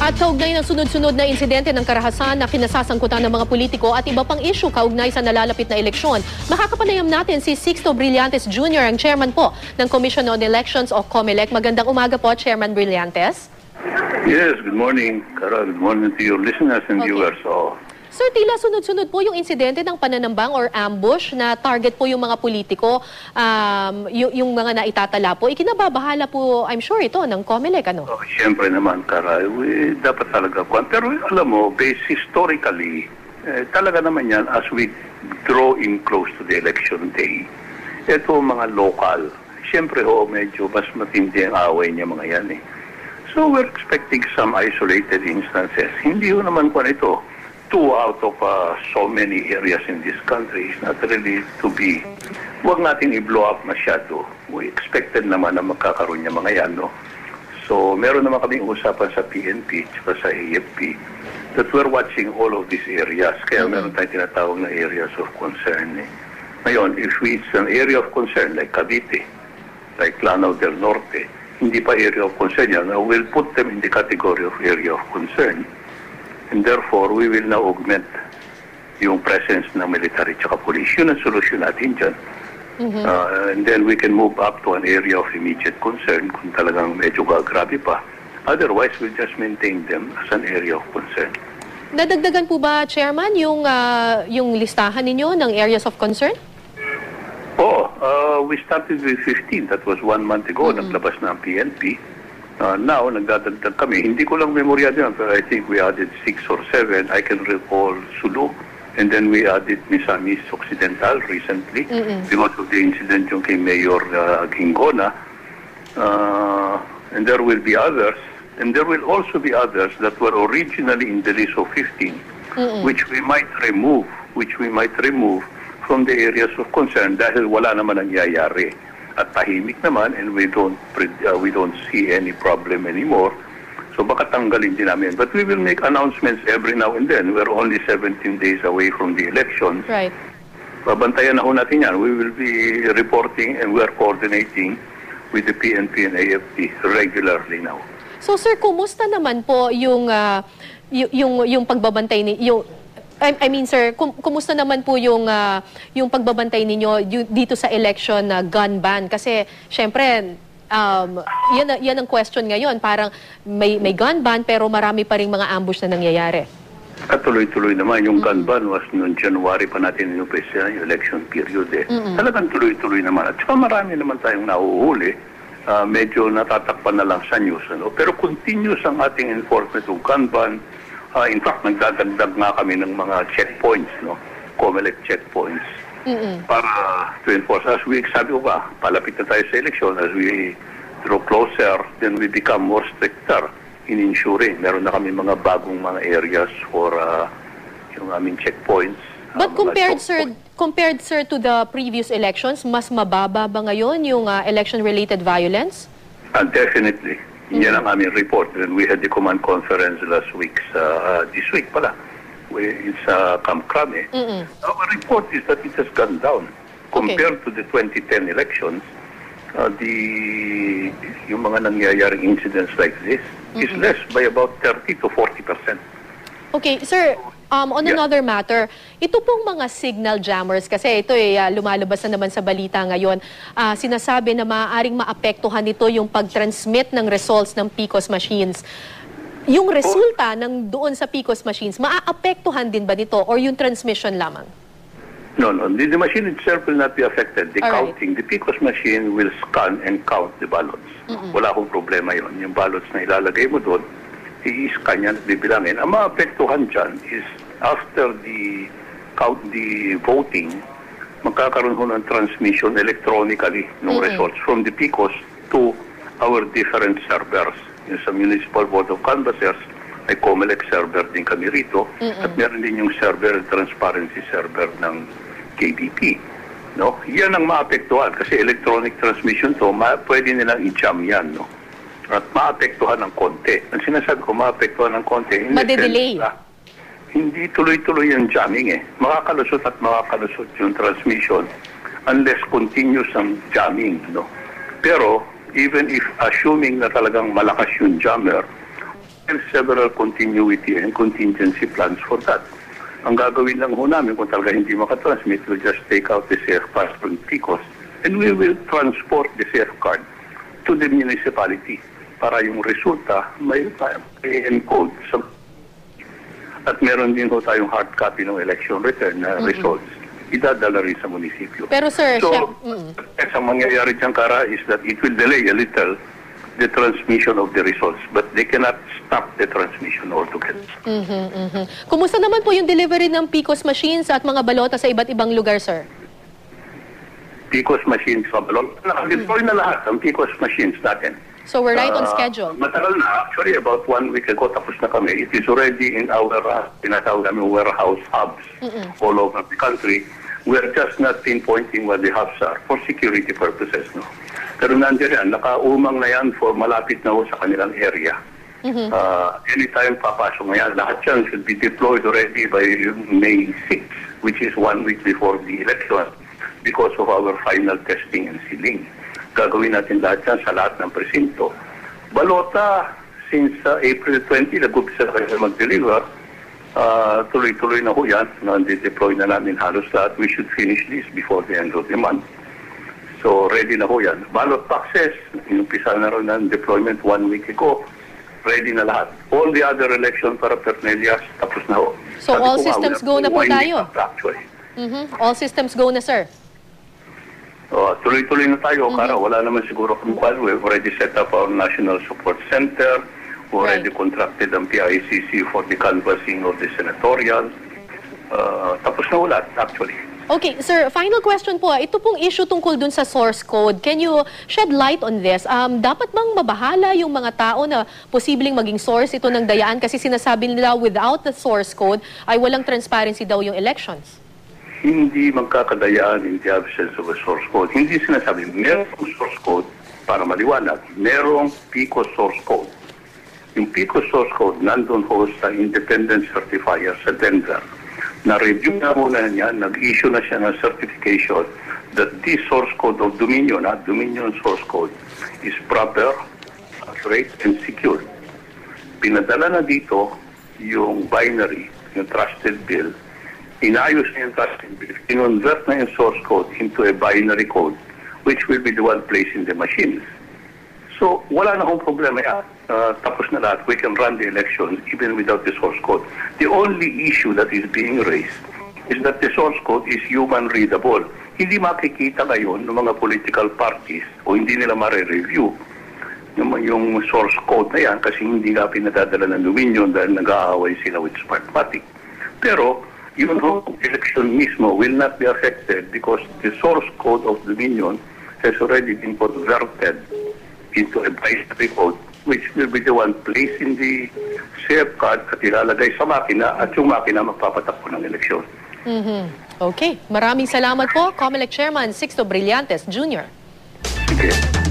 At kaugnay ng sunod-sunod na insidente ng karahasan na kinasasangkutan ng mga politiko at iba pang issue kaugnay sa nalalapit na eleksyon, makakapanayam natin si Sixto Brillantes Jr., ang chairman po ng Commission on Elections o COMELEC. Magandang umaga po, Chairman Brillantes. Yes, good morning, Cara. Good morning to your listeners and viewers. Sir, tila sunod-sunod po yung insidente ng pananambang or ambush na target po yung mga politiko, yung mga naitatala po. Ikinababahala po, I'm sure, ito ng COMELEC, ano? Siyempre naman, Cara, dapat talaga. Pero alam mo, based historically, talaga naman yan as we draw in close to the election day. Ito mga local, siyempre medyo mas matindi ang away niya mga yan . So we're expecting some isolated instances. Hindi naman po ito. 2 out of so many areas in this country is not really to be. Huwag natin i-blow up masyado. We expected naman na magkakaroon niya mga yan, no? So, meron naman kaming usapan sa PNP at sa AFP that we're watching all of these areas. Kaya meron tayong tinatawag na areas of concern. Ngayon, if it's an area of concern like Cavite, like Lanao del Norte, hindi pa area of concern yan, we'll put them in the category of area of concern. And therefore, we will now augment yung presence ng military at police. Yun ang solusyon natin dyan. And then we can move up to an area of immediate concern kung talagang medyo grabe pa. Otherwise, we'll just maintain them as an area of concern. Nadagdagan po ba, Chairman, yung listahan ninyo ng areas of concern? We started with 15. That was 1 month ago. Naglabas na ang PNP. Now, nagdadagdag kami. Hindi ko lang memorya dyan, pero I think we added 6 or 7. I can recall Sulu. And then we added Misamis Occidental recently because of the incident yung kay Mayor Gingona. And there will be others. And there will also be others that were originally in the list of 15, which we might remove from the areas of concern dahil wala naman nangyayari. At tahimik naman, and we don't see any problem anymore. So baka tanggalin din namin. But we will make announcements every now and then. We're only 17 days away from the election. Right. Babantayan na ho natin yan. We will be reporting and we're coordinating with the PNP and AFP regularly now. So sir, kumusta naman po yung pagbabantay I mean, sir, kumusta naman po yung pagbabantay ninyo dito sa election na gun ban? Kasi, syempre, yan ang question ngayon. Parang may gun ban pero marami pa rin mga ambush na nangyayari. At tuloy-tuloy naman. Yung gun ban was noong January pa natin yung election period. Talagang tuloy-tuloy naman. At saka marami naman tayong nahuhuli. Medyo natatakpan na lang sa news. Pero continuous ang ating enforcement of gun ban. In fact, nagdadagdag nga kami ng mga checkpoints, COMELEC checkpoints, para to enforce. As we sabi ko ba, palapit na tayo sa election, as we draw closer, then we become more stricter in ensuring. Meron na kami mga bagong mga areas for yung aming checkpoints. But compared, sir, to the previous elections, mas mababa ba ngayon yung election-related violence? Definitely. Yan ang aming report. And we had the command conference last week. This week pala. It's Camp Crame. Our report is that it has gone down. Compared to the 2010 elections, yung mga nangyayaring incidents like this is less by about 30 to 40%. Okay, sir. On another matter, ito pong mga signal jammers, kasi ito lumalabas na naman sa balita ngayon, sinasabi na maaaring maapektuhan nito yung pag-transmit ng results ng PCOS machines. Yung resulta ng doon sa PCOS machines, maaapektuhan din ba nito or yung transmission lamang? No. The machine itself will not be affected. The counting, the PCOS machine will scan and count the ballots. Wala akong problema yon. Yung ballots na ilalagay mo doon, i-scan yan at bibilangin. Ang maapektuhan dyan is after the voting, magkakaroon ho ng transmission electronically ng results from the PCOS to our different servers. Yung sa Municipal Board of Canvassers, ay COMELEC server din kami rito, at meron din yung server, transparency server ng KBP. Yan ang maapektuhan kasi electronic transmission to, pwede nilang i-jam yan. At maapektuhan ng konti. Ang sinasabi ko, maapektuhan ng konti. Made-delay. Hindi tuloy-tuloy yung jamming Makakalusot at makakalusot yung transmission unless continuous ang jamming. Pero even if assuming na talagang malakas yung jammer, There's several continuity and contingency plans for that. Ang gagawin lang ho namin kung talaga hindi makatransmit, we'll just take out the safe card from PICOS and we will transport the safe card to the municipality para yung resulta may encode sa at meron din ho tayong hard copy ng election return na results. Idadala rin sa munisipyo. Pero sir, ang mangyayari dyan, Kara, is that it will delay a little the transmission of the results, but they cannot stop the transmission altogether. Kumusta naman po yung delivery ng PICOS machines at mga balota sa iba't ibang lugar, sir? PICOS machines sa balon. Naka-deploy na lahat ang PICOS machines natin. So we're right on schedule. Matagal na. Actually, about 1 week ago, tapos na kami. It is already in our tinatawag namin warehouse hubs all over the country. We're just not pinpointing what the hubs are for security purposes. No? Pero nandiyan yan, nakaumang na yan for malapit na ho sa kanilang area. Anytime papasok na yan, lahat yan should be deployed already by May 6, which is 1 week before the election because of our final testing and sealing. Gagawin natin lahat yan sa lahat ng presinto. Balota, since April 20, nag-upisa kayo mag-deliver, tuloy-tuloy na ho yan. Nandideploy na namin halos lahat. We should finish this before the end of the month. So, ready na ho yan. Ballot boxes, inumpisa na rin ng deployment 1 week ago. Ready na lahat. All the other election paraphernalia, tapos na ho. So, all systems go na po tayo? Actually. All systems go na, sir? Tuloy-tuloy na tayo, Kara. Wala naman siguro kung we've already set up our National Support Center. We already contracted ang PICC for the canvassing of the senatorial. Tapos na ulat, actually. Okay, sir, final question po. Ito pong issue tungkol dun sa source code. Can you shed light on this? Dapat bang mabahala yung mga tao na posibleng maging source ito ng dayaan? Kasi sinasabi nila without the source code ay walang transparency daw yung elections. Hindi magkakadayaan in the absence of a source code. Hindi sinasabi, merong source code para maliwanag. Merong PICOS source code. Yung PICOS source code nandun ho sa independent certifier sa Denver. Na-review na muna niya, nag-issue na siya ng certification that this source code of Dominion, Dominion source code, is proper, accurate, and secure. Pinadala na dito yung binary, yung trusted bill, inayos niya yung trusted bill, kinonvert na yung source code into a binary code, which will be the one placed in the machines. So, wala na akong problema yan. Tapos na lahat, we can run the elections even without the source code. The only issue that is being raised is that the source code is human readable. Hindi makikita ngayon ng mga political parties o hindi nila mare-review yung source code na yan kasi hindi nga pinadadala ng Dominion dahil nag-aaway sila with Smartmatic. Pero, yung election mismo will not be affected because the source code of Dominion has already been converted into a binary code which will be the one placed in the safe card at ilalagay sa makina at yung makina magpapatakbo ng eleksyon. Okay. Maraming salamat po, COMELEC Chairman Sixto Brillantes Jr. Sige.